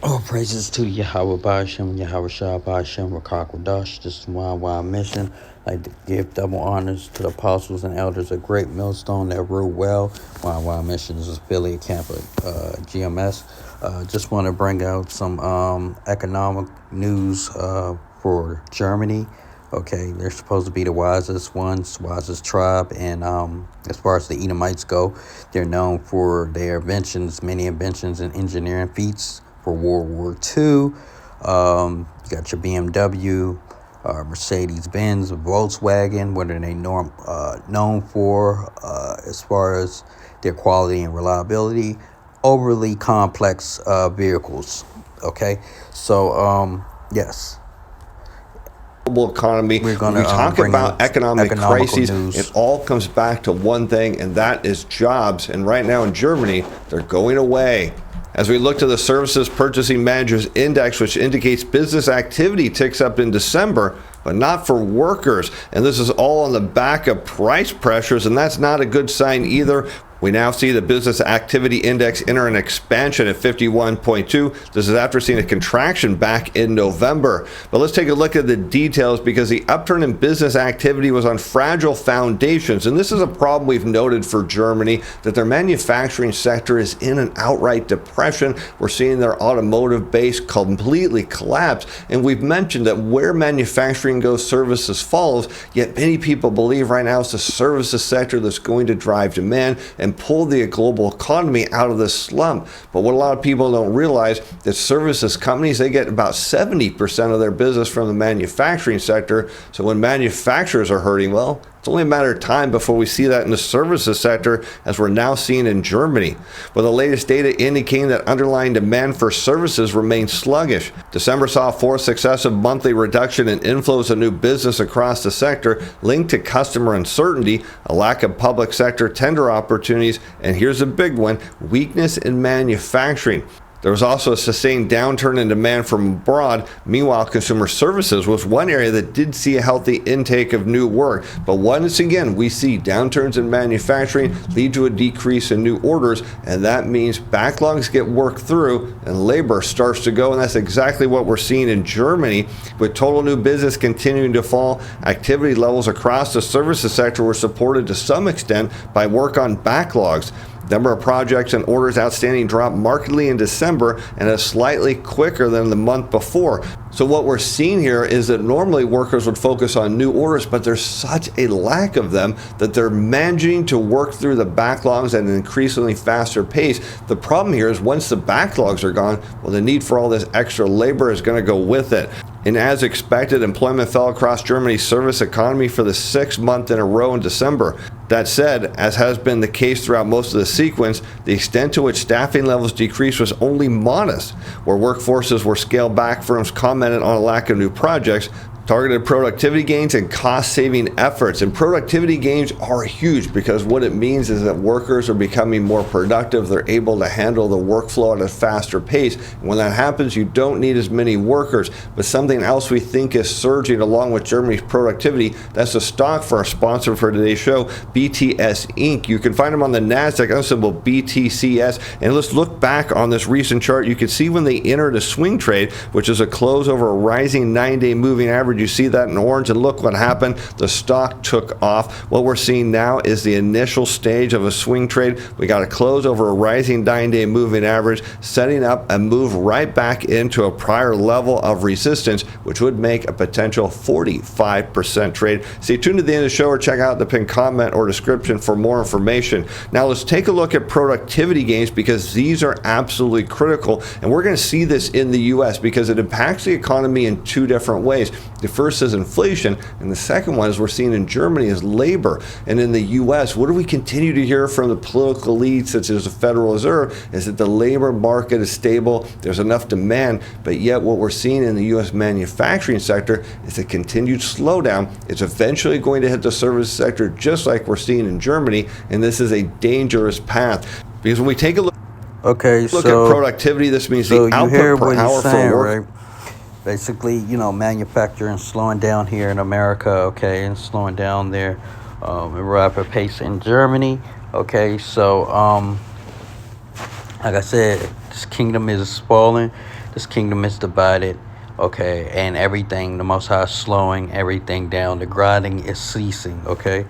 All praises to Yahweh Ba'ashem, Yahweh Shah Ba'ashem, Rakakwadash. This is why mission. I like to give double honors to the apostles and elders, a great millstone that rule well. Why mission is affiliate camp of GMS. Just want to bring out some economic news for Germany. Okay, they're supposed to be the wisest tribe, and as far as the Edomites go, they're known for their many inventions and engineering feats for World War II. You got your BMW, Mercedes-Benz, Volkswagen, what are they known for as far as their quality and reliability? Overly complex vehicles. Okay, so yes. Global economy. We're When we talk about economic crises, news. It all comes back to one thing, and that is jobs. And right now in Germany, they're going away. As we look to the Services Purchasing Managers Index, which indicates business activity ticks up in December, but not for workers. And this is all on the back of price pressures, and that's not a good sign either. We now see the Business Activity Index enter an expansion at 51.2. This is after seeing a contraction back in November. But let's take a look at the details, because the upturn in business activity was on fragile foundations. And this is a problem we've noted for Germany, that their manufacturing sector is in an outright depression. We're seeing their automotive base completely collapse. And we've mentioned that where manufacturing goes, services follows. Yet many people believe right now it's the services sector that's going to drive demand and pull the global economy out of this slump. But what a lot of people don't realize, that services companies, they get about 70% of their business from the manufacturing sector. So when manufacturers are hurting, well, it's only a matter of time before we see that in the services sector, as we're now seeing in Germany. With the latest data indicating that underlying demand for services remains sluggish. December saw a fourth successive monthly reduction in inflows of new business across the sector, linked to customer uncertainty, a lack of public sector tender opportunities, and here's a big one, weakness in manufacturing. There was also a sustained downturn in demand from abroad. Meanwhile, consumer services was one area that did see a healthy intake of new work. But once again, we see downturns in manufacturing lead to a decrease in new orders, and that means backlogs get worked through and labor starts to go. And that's exactly what we're seeing in Germany, with total new business continuing to fall. Activity levels across the services sector were supported to some extent by work on backlogs. Number of projects and orders outstanding dropped markedly in December, and is slightly quicker than the month before. So what we're seeing here is that normally workers would focus on new orders, but there's such a lack of them that they're managing to work through the backlogs at an increasingly faster pace. The problem here is once the backlogs are gone, well, the need for all this extra labor is going to go with it. And as expected, employment fell across Germany's service economy for the 6th month in a row in December. That said, as has been the case throughout most of the sequence, the extent to which staffing levels decreased was only modest. Where workforces were scaled back, firms commented on a lack of new projects, targeted productivity gains, and cost-saving efforts. And productivity gains are huge, because what it means is that workers are becoming more productive. They're able to handle the workflow at a faster pace. And when that happens, you don't need as many workers. But something else we think is surging along with Germany's productivity, that's the stock for our sponsor for today's show, BTS Inc. You can find them on the NASDAQ, under symbol BTCS. And let's look back on this recent chart. You can see when they entered a swing trade, which is a close over a rising 9-day moving average. You see that in orange, and look what happened. The stock took off. What we're seeing now is the initial stage of a swing trade. We got a close over a rising 9-day moving average, setting up a move right back into a prior level of resistance, which would make a potential 45% trade. Stay tuned to the end of the show, or check out the pinned comment or description for more information. Now let's take a look at productivity gains, because these are absolutely critical, and we're going to see this in the US because it impacts the economy in two different ways. The first is inflation, and the second one, as we're seeing in Germany, is labor. And in the US, what do we continue to hear from the political elites, such as the Federal Reserve, is that the labor market is stable, there's enough demand, but yet what we're seeing in the US manufacturing sector is a continued slowdown. It's eventually going to hit the service sector, just like we're seeing in Germany, and this is a dangerous path. Because when we take a look at productivity, this means the output per hour for work. Right? Basically, manufacturing slowing down here in America, okay, and slowing down there at a rapid pace in Germany, okay. So Like I said, this kingdom is falling. This kingdom is divided. Okay, and everything, the Most High is slowing everything down. The grinding is ceasing. Okay,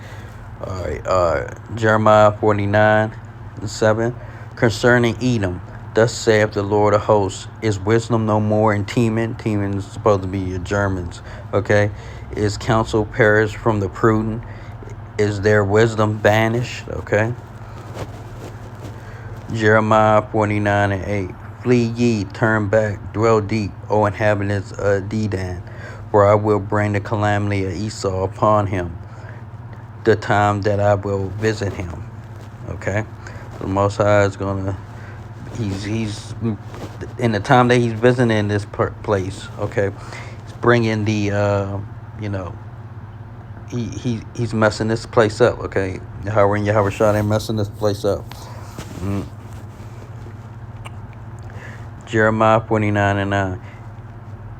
all right. Jeremiah 49:7, concerning Edom, thus saith the Lord of hosts: Is wisdom no more in Teman? Teman is supposed to be your Germans. Okay, is counsel perished from the prudent? Is their wisdom banished? Okay. Jeremiah 49:8. Flee ye, turn back, dwell deep, O inhabitants of Dedan, for I will bring the calamity of Esau upon him, the time that I will visit him. Okay? The Most High is gonna, he's in the time that he's visiting this place, okay? He's bringing the, you know, he's messing this place up, okay? Yahweh and Yahweh Shah, they're messing this place up. Jeremiah 49:9.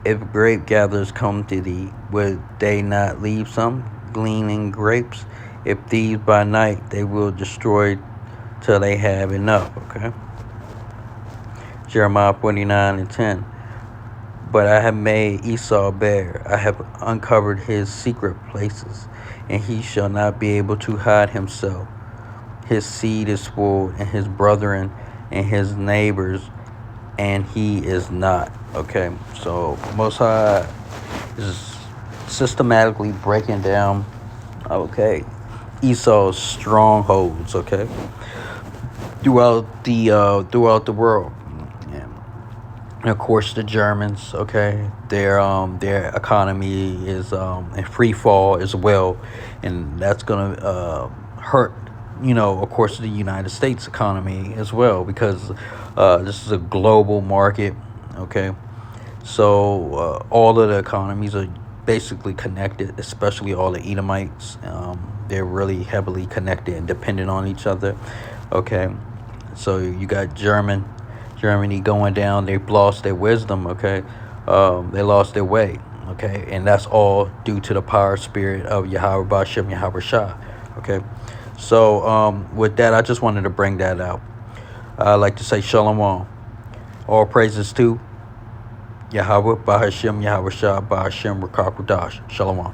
If grape gatherers come to thee, would they not leave some gleaning grapes? If thieves by night, they will destroy till they have enough. Okay. Jeremiah 49:10. But I have made Esau bare. I have uncovered his secret places, and he shall not be able to hide himself. His seed is full, and his brethren and his neighbors, and he is not. Okay, so Most High is systematically breaking down, okay, Esau's strongholds, okay, throughout the world. Yeah. And of course the Germans, okay, their economy is in free fall as well, and that's gonna hurt, of course, the United States economy as well, because this is a global market, okay. So all of the economies are basically connected, especially all the Edomites. They're really heavily connected and dependent on each other, okay. So you got Germany going down. They've lost their wisdom, okay. They lost their way, okay, and that's all due to the power spirit of Yahweh Bashem, Yahweh Shah, okay. So with that, I just wanted to bring that out. I'd like to say Shalom. All praises to Yahweh Bahashem, Yahweh Shah Bahashem Rakakudash. Shalom.